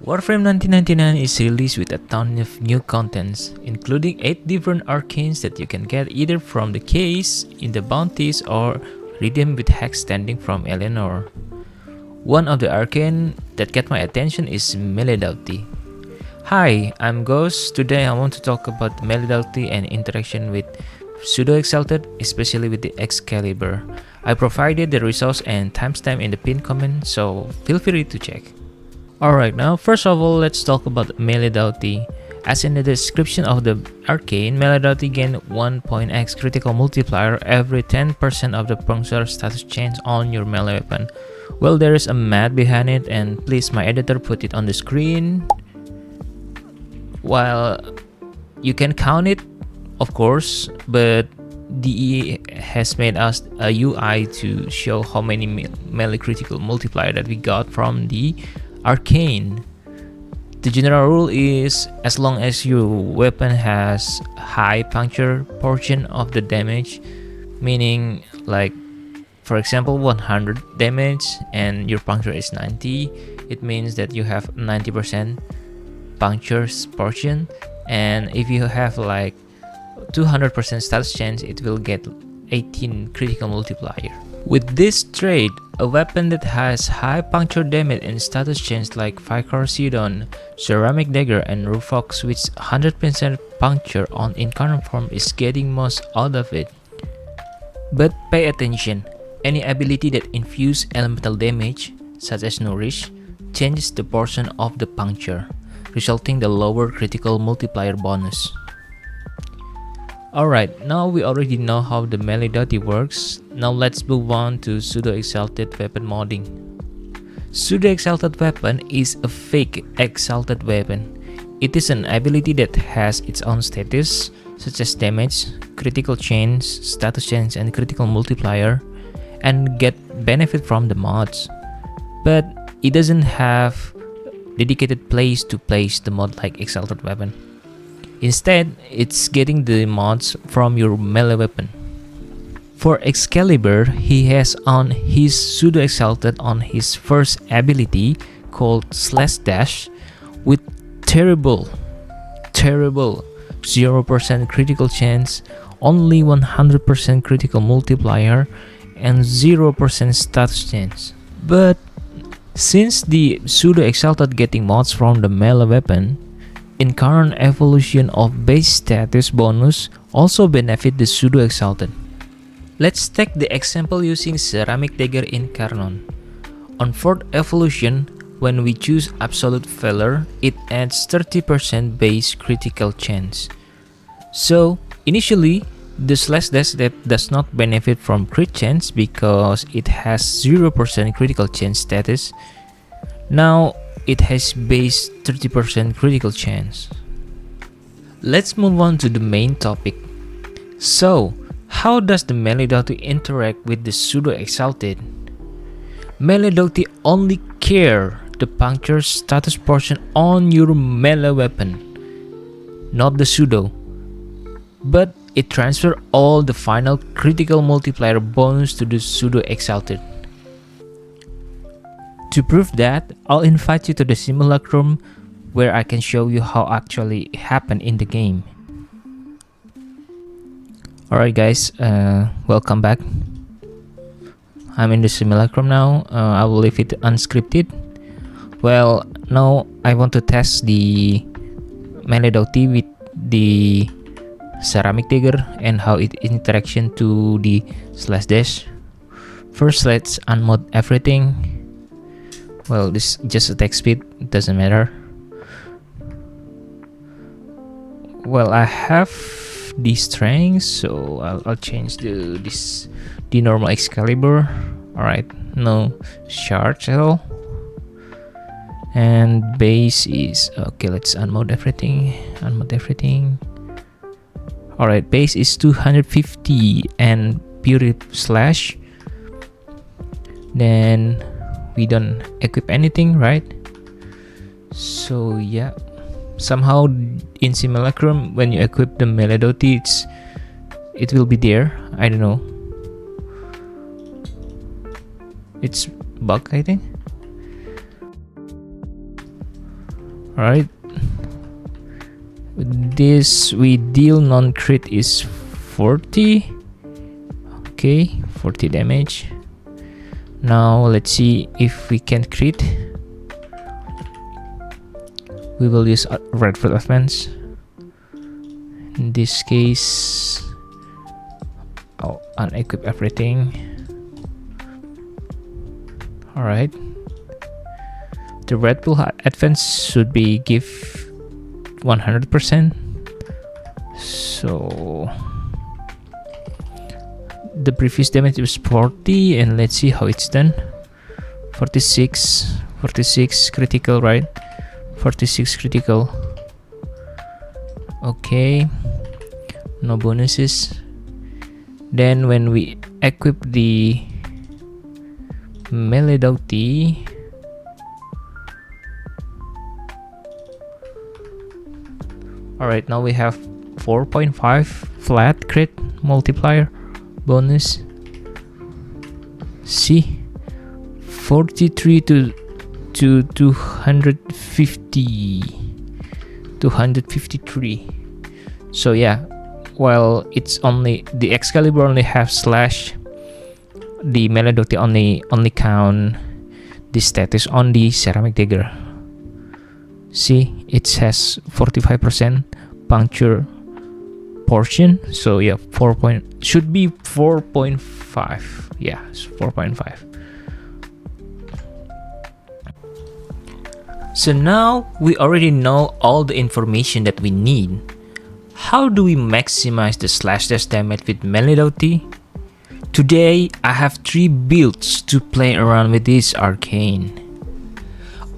Warframe 1999 is released with a ton of new contents, including 8 different arcanes that you can get either from the case, in the bounties, or redeem with hex standing from Eleanor. One of the arcane that got my attention is Melee Doughty. Hi, I'm Ghost. Today I want to talk about Melee Doughty and interaction with Pseudo Exalted, especially with the Excalibur. I provided the resource and timestamp in the pinned comment, so feel free to check. Alright, now first of all, let's talk about Melee Doughty. As in the description of the arcane, Melee Doughty gain 1.x critical multiplier every 10% of the puncture status change on your melee weapon. Well, there is a math behind it, and please my editor put it on the screen. While you can count it, of course, but DE has made us a UI to show how many melee critical multiplier that we got from the arcane. The general rule is as long as your weapon has high puncture portion of the damage, meaning like for example 100 damage and your puncture is 90, it means that you have 90% puncture portion, and if you have like 200% status change, it will get 18 critical multiplier. With this trait, a weapon that has high puncture damage and status change like Vicar Sidon, Ceramic Dagger, and Rufox with 100% puncture on incarnate form is getting most out of it. But pay attention, any ability that infuse elemental damage, such as Nourish, changes the portion of the puncture, resulting the lower critical multiplier bonus. Alright, now we already know how the Melee Doughty works. Now let's move on to Pseudo Exalted weapon modding. Pseudo Exalted weapon is a fake exalted weapon. It is an ability that has its own status, such as damage, critical change, status change, and critical multiplier, and get benefit from the mods. But it doesn't have dedicated place to place the mod like Exalted weapon. Instead, it's getting the mods from your melee weapon. For Excalibur, he has on his Pseudo Exalted on his first ability called Slash Dash with terrible 0% critical chance, only 100% critical multiplier, and 0% status chance. But since the Pseudo Exalted getting mods from the melee weapon, Incarnate evolution of base status bonus also benefit the Pseudo Exalted. Let's take the example using Ceramic Dagger Incarnate. On 4th evolution, when we choose Absolute Failure, it adds 30% base critical chance. So initially, the Slash Dash that does not benefit from crit chance because it has 0% critical chance status. Now it has base 30% critical chance. Let's move on to the main topic. So, how does the Melee Doughty interact with the Pseudo Exalted? Melee Doughty only care the puncture status portion on your melee weapon, not the pseudo. But it transfers all the final critical multiplier bonus to the Pseudo Exalted. To prove that, I'll invite you to the simulacrum where I can show you how actually happened in the game. Alright guys, welcome back. I'm in the simulacrum now. I will leave it unscripted. Well, now I want to test the Melee Doughty with the Ceramic Dagger and how it interaction to the Slash Dash. First, let's unmod everything. Well, this is just attack speed, it doesn't matter. Well, I have the strength, so I'll change the normal Excalibur. Alright, no charge at all. And base is okay. Let's unmod everything. Alright, base is 250 and pure slash. Then we don't equip anything, right? So yeah, somehow in simulacrum when you equip the Melee Doughty, it will be there. I don't know, it's bug I think. Alright. With this, we deal non-crit is 40. Okay, 40 damage. Now let's see if we can crit. We will use red foot offense. In this case, I'll unequip everything. Alright. The red bull advance should be give 100%. So the previous damage was 40, and let's see how it's done. 46 critical, right? 46 critical. Okay, no bonuses. Then when we equip the Melee Doughty, alright, now we have 4.5 flat crit multiplier bonus. See, 43 to 253. So yeah, while it's only the Excalibur only have slash, the Melee Doughty only count the status on the ceramic dagger. See, it has 45% puncture portion. So yeah, should be 4.5. Yeah, it's 4.5. So now we already know all the information that we need. How do we maximize the slash dash damage with Melee Doughty? Today I have 3 builds to play around with this arcane.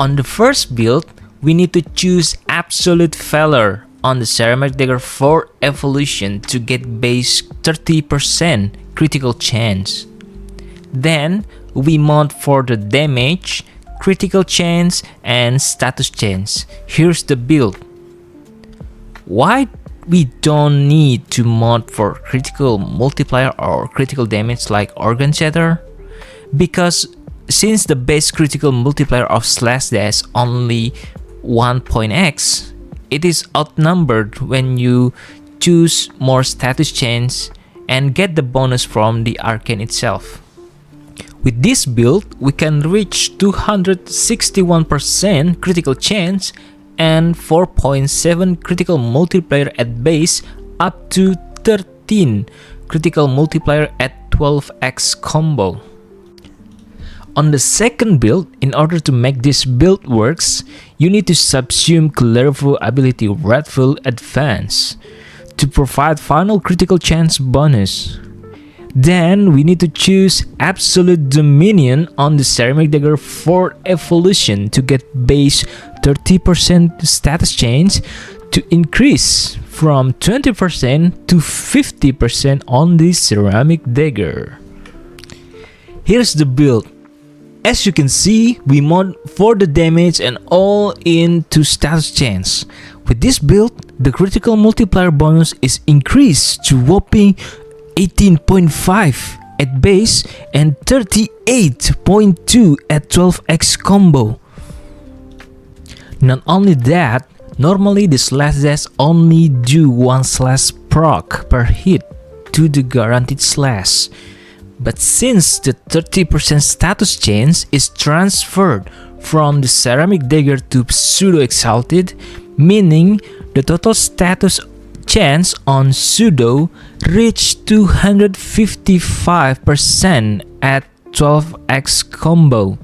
On the first build, we need to choose Absolute Failure on the Ceramic Dagger 4 evolution to get base 30% critical chance. Then we mod for the damage, critical chance, and status chance. Here's the build. Why we don't need to mod for critical multiplier or critical damage like Organ Shatter? Because since the base critical multiplier of slash dash only 1.x, it is outnumbered when you choose more status chance and get the bonus from the arcane itself. With this build, we can reach 261% critical chance and 4.7 critical multiplier at base, up to 13 critical multiplier at 12x combo. On the second build, in order to make this build works, you need to subsume Clairvoyant ability Redful Advance to provide final critical chance bonus. Then we need to choose Absolute Dominion on the Ceramic Dagger 4 evolution to get base 30% status change to increase from 20% to 50% on the Ceramic Dagger. Here's the build. As you can see, we mod for the damage and all into status chance. With this build, the critical multiplier bonus is increased to whopping 18.5 at base and 38.2 at 12x combo. Not only that, normally the slash dash only do 1 slash proc per hit to the guaranteed slash. But since the 30% status change is transferred from the Ceramic Dagger to Pseudo Exalted, meaning the total status chance on Pseudo reached 255% at 12x combo.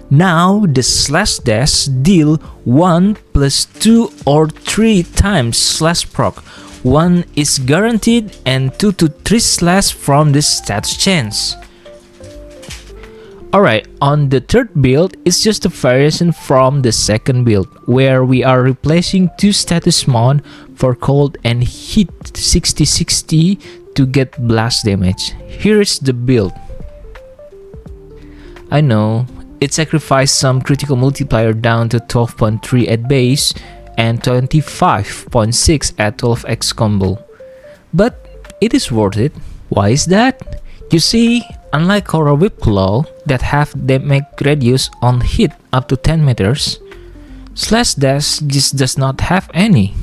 Now the slash dash deal 1 plus 2 or 3 times slash proc. 1 is guaranteed and 2 to 3 slash from the status chance. Alright, on the third build, it's just a variation from the second build, where we are replacing 2 status mod for cold and hit 60-60 to get blast damage. Here is the build. I know, it sacrificed some critical multiplier down to 12.3 at base and 25.6 at 12x combo. But it is worth it. Why is that? You see, unlike Coral Whip Claw that have damage radius on hit up to 10 meters, Slash Dash just does not have any.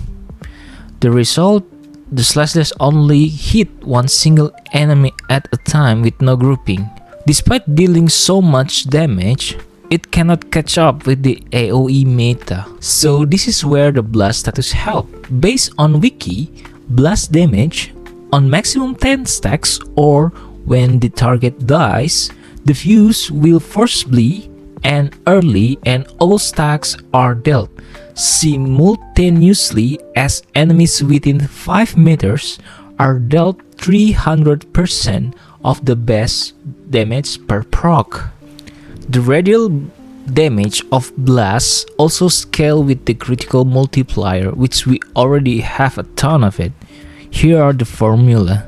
The result, the Slash Dash only hit one single enemy at a time with no grouping. Despite dealing so much damage, it cannot catch up with the AoE meta. So this is where the blast status help. Based on wiki, blast damage on maximum 10 stacks or when the target dies, the fuse will forcibly and early and all stacks are dealt simultaneously as enemies within 5 meters are dealt 300% of the base damage per proc. The radial damage of blast also scale with the critical multiplier, which we already have a ton of it. Here are the formula.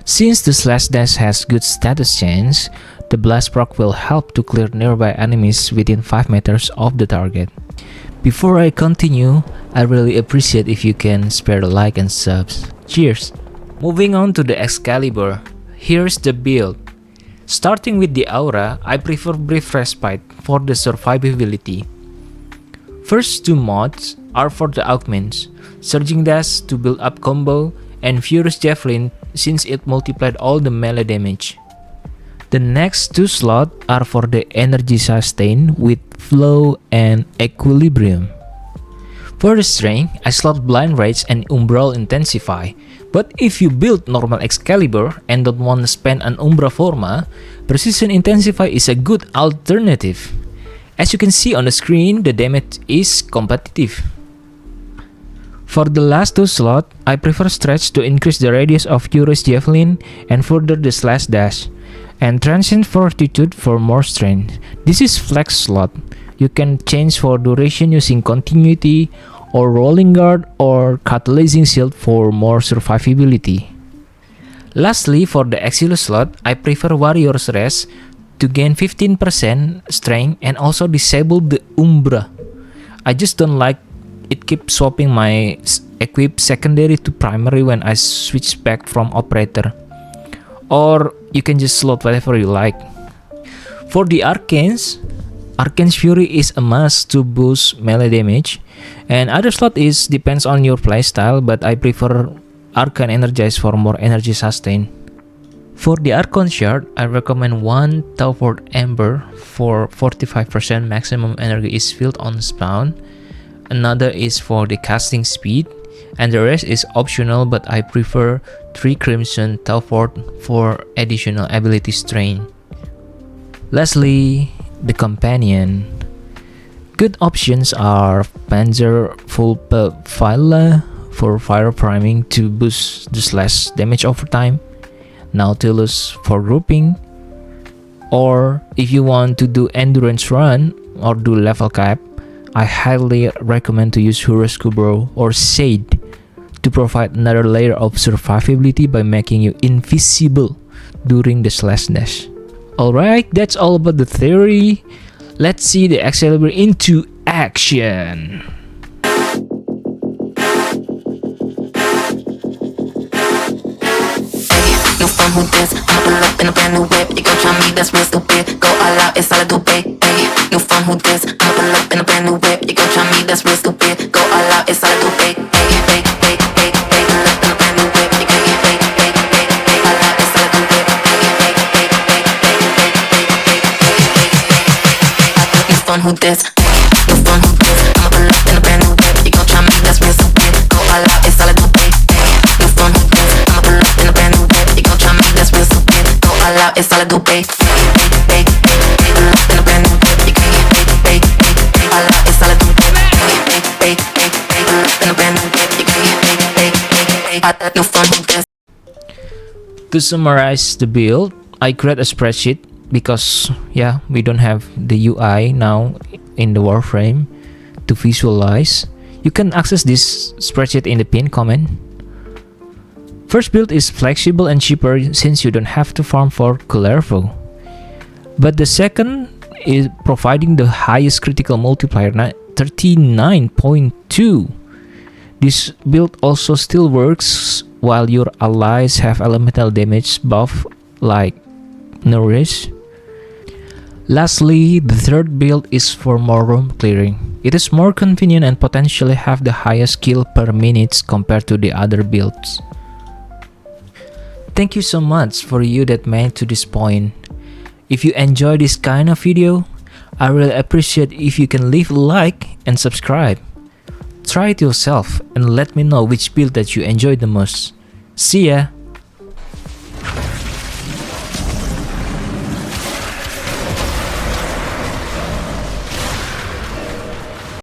Since the Slash Dash has good status change, the blast proc will help to clear nearby enemies within 5 meters of the target. Before I continue, I really appreciate if you can spare a like and subs. Cheers! Moving on to the Excalibur, here's the build. Starting with the aura, I prefer Brief Respite for the survivability. First two mods are for the augments, Surging Dash to build up combo and Furious Javelin since it multiplied all the melee damage. The next two slots are for the energy sustain with Flow and Equilibrium. For the strength, I slot Blind Rage and Umbral Intensify, but if you build normal Excalibur and don't want to spend an Umbra Forma, Precision Intensify is a good alternative. As you can see on the screen, the damage is competitive. For the last two slots, I prefer Stretch to increase the radius of Furious Javelin and further the Slash Dash, and Transient Fortitude for more strength. This is flex slot. You can change for duration using Continuity or Rolling Guard or Catalyzing Shield for more survivability. Lastly, for the Exilus slot, I prefer Warrior's Rest to gain 15% strength and also disable the Umbra. I just don't like it keep swapping my equip secondary to primary when I switch back from operator. Or you can just slot whatever you like. For the Arcanes, Arcane's Fury is a must to boost melee damage, and other slot is depends on your playstyle, but I prefer Arcane Energize for more energy sustain. For the Archon Shard, I recommend one Taufort Ember for 45% maximum energy is filled on spawn, another is for the casting speed, and the rest is optional, but I prefer 3 Crimson Taufort for additional ability strain. Lastly, the Companion. Good options are Panzer Full Pfeile for fire priming to boost the slash damage over time, Nautilus for grouping, or if you want to do endurance run or do level cap, I highly recommend to use Huroscubro or Shade to provide another layer of survivability by making you invisible during the slash dash. Alright, that's all about the theory. Let's see the Excalibur into action. New phone, who this? I'ma pull up in a brand new whip. You gon' try me, that's real stupid. Go all out, it's all I do, babe. New phone, who this? I'ma pull up in a brand new whip. You gon' try me, that's real stupid. Go all out, it's all I do, babe. Pull up in a brand new whip. You gon' get paid, all out, it's all I do, babe. New phone, who this? New phone, who this? I'ma pull up in a brand new whip. You gon' try me, that's real stupid. Go all out, it's all I do, babe. New phone, who this? I'ma pull up in a brand new whip. You gon' try me, that's real stupid. Go all out, it's all I do, babe. Pull up in a brand new whip. You gon' get paid, all out, it's all I do, babe. Pull up in a brand new whip. You gon' get paid. New phone, who this? To summarize the build, I create a spreadsheet because we don't have the UI now in the Warframe to visualize. You can access this spreadsheet in the pinned comment. First build is flexible and cheaper since you don't have to farm for Kullervo. But the second is providing the highest critical multiplier, 39.2. This build also still works while your allies have elemental damage buff like Nourish. Lastly, the third build is for more room clearing. It is more convenient and potentially have the highest kill per minute compared to the other builds. Thank you so much for you that made to this point. If you enjoy this kind of video, I really appreciate if you can leave a like and subscribe. Try it yourself and let me know which build that you enjoyed the most. See ya!